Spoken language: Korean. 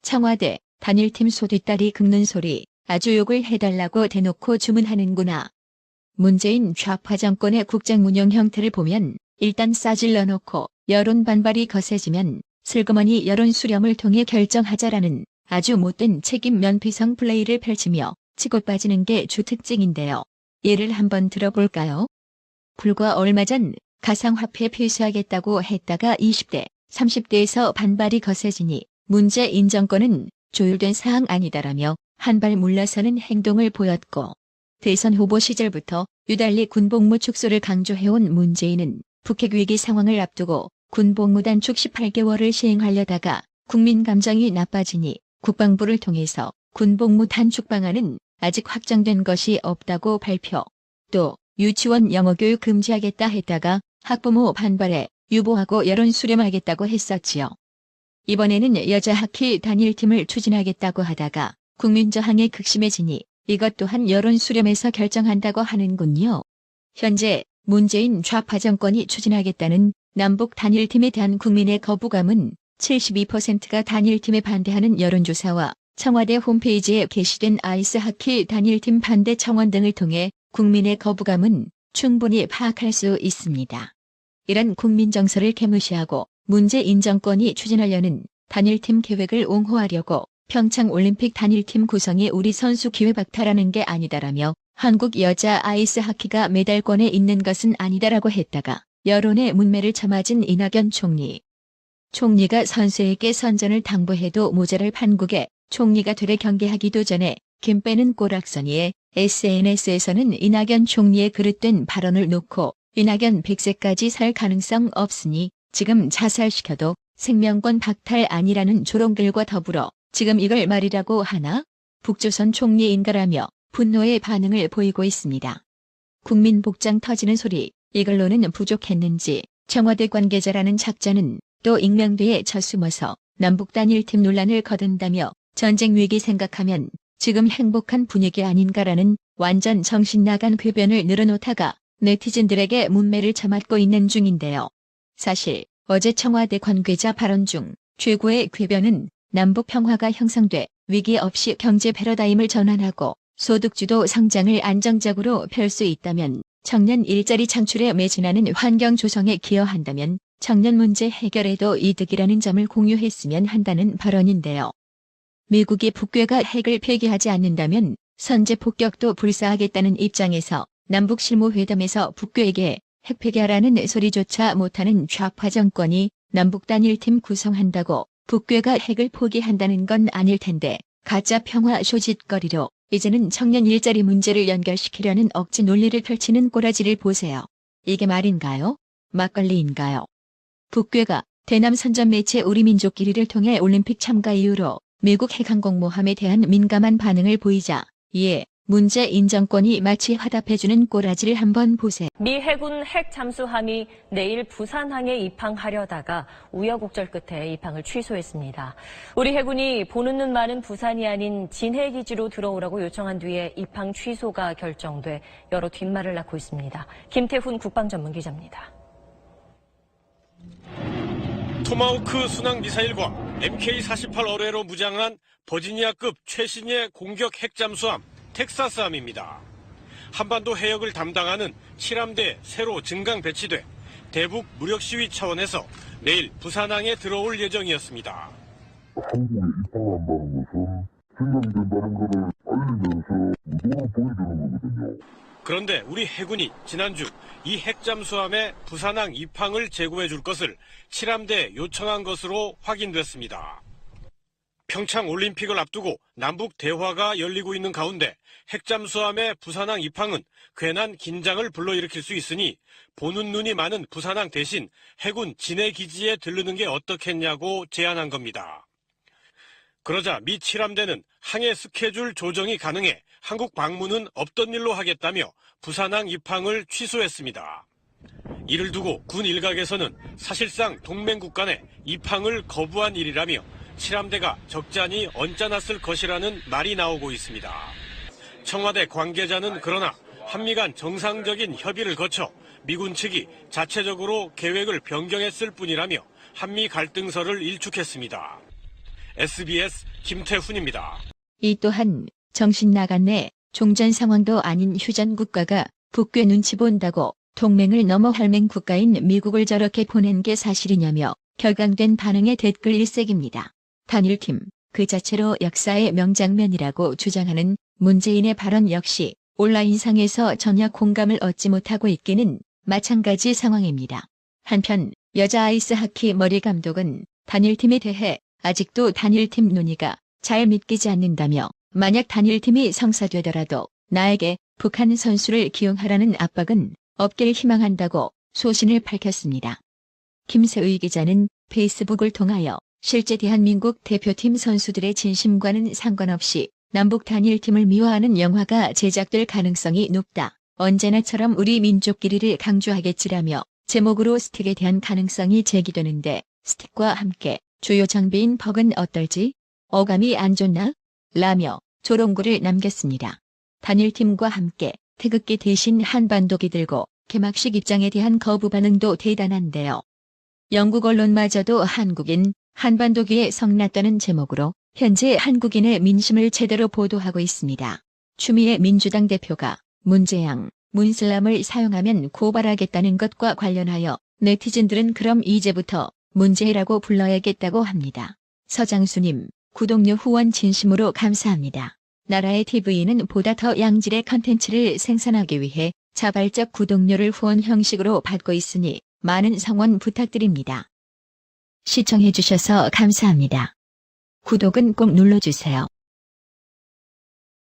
청와대 단일팀 소뒷다리 긁는 소리 아주 욕을 해달라고 대놓고 주문하는구나. 문재인 좌파 정권의 국정 운영 형태를 보면 일단 싸질러 놓고 여론 반발이 거세지면 슬그머니 여론 수렴을 통해 결정하자라는 아주 못된 책임 면피성 플레이를 펼치며 치고 빠지는 게 주 특징인데요. 예를 한번 들어볼까요? 불과 얼마 전 가상화폐 폐쇄하겠다고 했다가 20대, 30대에서 반발이 거세지니 문재인 정권은 조율된 사항 아니다라며 한 발 물러서는 행동을 보였고, 대선 후보 시절부터 유달리 군복무 축소를 강조해온 문재인은 북핵 위기 상황을 앞두고 군복무 단축 18개월을 시행하려다가 국민 감정이 나빠지니 국방부를 통해서 군복무 단축 방안은 아직 확정된 것이 없다고 발표. 또 유치원 영어교육 금지하겠다 했다가 학부모 반발에 유보하고 여론 수렴하겠다고 했었지요. 이번에는 여자 하키 단일팀을 추진하겠다고 하다가 국민 저항에 극심해지니 이것 또한 여론 수렴에서 결정한다고 하는군요. 현재 문재인 좌파 정권이 추진하겠다는 남북 단일팀에 대한 국민의 거부감은 72%가 단일팀에 반대하는 여론조사와 청와대 홈페이지에 게시된 아이스하키 단일팀 반대 청원 등을 통해 국민의 거부감은 충분히 파악할 수 있습니다. 이런 국민 정서를 개무시하고 문재인 정권이 추진하려는 단일팀 계획을 옹호하려고 평창올림픽 단일팀 구성이 우리 선수 기회 박탈하는 게 아니다라며 한국 여자 아이스하키가 메달권에 있는 것은 아니다라고 했다가 여론의 문매를 쳐맞은 이낙연 총리. 총리가 선수에게 선전을 당부해도 모자랄 판국에 총리가 되려 경계하기도 전에 김 빼는 꼬락서니에 SNS에서는 이낙연 총리의 그릇된 발언을 놓고 이낙연 100세까지 살 가능성 없으니 지금 자살시켜도 생명권 박탈 아니라는 조롱글과 더불어 지금 이걸 말이라고 하나? 북조선 총리인가라며 분노의 반응을 보이고 있습니다. 국민 복장 터지는 소리, 이걸로는 부족했는지 청와대 관계자라는 작자는 또 익명뒤에 젖숨어서 남북 단일팀 논란을 거둔다며 전쟁 위기 생각하면 지금 행복한 분위기 아닌가라는 완전 정신 나간 궤변을 늘어놓다가 네티즌들에게 문매를 쳐맞고 있는 중인데요. 사실 어제 청와대 관계자 발언 중 최고의 궤변은 남북 평화가 형성돼 위기 없이 경제 패러다임을 전환하고 소득주도 성장을 안정적으로 펼 수 있다면, 청년 일자리 창출에 매진하는 환경 조성에 기여한다면 청년 문제 해결에도 이득이라는 점을 공유했으면 한다는 발언인데요. 미국이 북괴가 핵을 폐기하지 않는다면 선제 폭격도 불사하겠다는 입장에서 남북 실무회담에서 북괴에게 핵 폐기하라는 소리조차 못하는 좌파 정권이 남북 단일팀 구성한다고 북괴가 핵을 포기한다는 건 아닐 텐데 가짜 평화 쇼짓거리로 이제는 청년 일자리 문제를 연결시키려는 억지 논리를 펼치는 꼬라지를 보세요. 이게 말인가요? 막걸리인가요? 북괴가 대남 선전 매체 우리민족끼리를 통해 올림픽 참가 이후로 미국 핵항공모함에 대한 민감한 반응을 보이자 이에 문재인 정권이 마치 화답해주는 꼬라지를 한번 보세요. 미 해군 핵 잠수함이 내일 부산항에 입항하려다가 우여곡절 끝에 입항을 취소했습니다. 우리 해군이 보는 눈 많은 부산이 아닌 진해기지로 들어오라고 요청한 뒤에 입항 취소가 결정돼 여러 뒷말을 낳고 있습니다. 김태훈 국방전문기자입니다. 토마호크 순항 미사일과 MK-48 어뢰로 무장한 버지니아급 최신의 공격 핵잠수함 텍사스함입니다. 한반도 해역을 담당하는 7함대 새로 증강 배치돼 대북 무력 시위 차원에서 내일 부산항에 들어올 예정이었습니다. 한국에 입항한다는 것은 증강된다는 것을 알리면서 의도를 보여주는 거거든요. 그런데 우리 해군이 지난주 이 핵잠수함의 부산항 입항을 제고해 줄 것을 7함대에 요청한 것으로 확인됐습니다. 평창 올림픽을 앞두고 남북 대화가 열리고 있는 가운데 핵잠수함의 부산항 입항은 괜한 긴장을 불러일으킬 수 있으니 보는 눈이 많은 부산항 대신 해군 진해기지에 들르는 게 어떻겠냐고 제안한 겁니다. 그러자 미 7함대는 항해 스케줄 조정이 가능해 한국 방문은 없던 일로 하겠다며 부산항 입항을 취소했습니다. 이를 두고 군 일각에서는 사실상 동맹국 간의 입항을 거부한 일이라며 7함대가 적잖이 언짢았을 것이라는 말이 나오고 있습니다. 청와대 관계자는 그러나 한미 간 정상적인 협의를 거쳐 미군 측이 자체적으로 계획을 변경했을 뿐이라며 한미 갈등설을 일축했습니다. SBS 김태훈입니다. 이 또한 정신 나갔네. 종전 상황도 아닌 휴전 국가가 북괴 눈치 본다고 동맹을 넘어 할맹 국가인 미국을 저렇게 보낸 게 사실이냐며 격앙된 반응의 댓글 일색입니다. 단일팀, 그 자체로 역사의 명장면이라고 주장하는 문재인의 발언 역시 온라인상에서 전혀 공감을 얻지 못하고 있기는 마찬가지 상황입니다. 한편 여자 아이스하키 머리 감독은 단일팀에 대해 아직도 단일팀 논의가 잘 믿기지 않는다며 만약 단일팀이 성사되더라도 나에게 북한 선수를 기용하라는 압박은 없길 희망한다고 소신을 밝혔습니다. 김세의 기자는 페이스북을 통하여 실제 대한민국 대표팀 선수들의 진심과는 상관없이 남북 단일팀을 미화하는 영화가 제작될 가능성이 높다. 언제나처럼 우리 민족끼리를 강조하겠지라며 제목으로 스틱에 대한 가능성이 제기되는데 스틱과 함께 주요 장비인 벅은 어떨지? 어감이 안 좋나? 라며 조롱구를 남겼습니다. 단일팀과 함께 태극기 대신 한반도기 들고 개막식 입장에 대한 거부 반응도 대단한데요. 영국 언론마저도 한국인 한반도기에 성났다는 제목으로 현재 한국인의 민심을 제대로 보도하고 있습니다. 추미애 민주당 대표가 문재양, 문슬람을 사용하면 고발하겠다는 것과 관련하여 네티즌들은 그럼 이제부터 문재라고 불러야겠다고 합니다. 서장수님, 구독료 후원 진심으로 감사합니다. 나라의 TV는 보다 더 양질의 컨텐츠를 생산하기 위해 자발적 구독료를 후원 형식으로 받고 있으니 많은 성원 부탁드립니다. 시청해주셔서 감사합니다. 구독은 꼭 눌러주세요.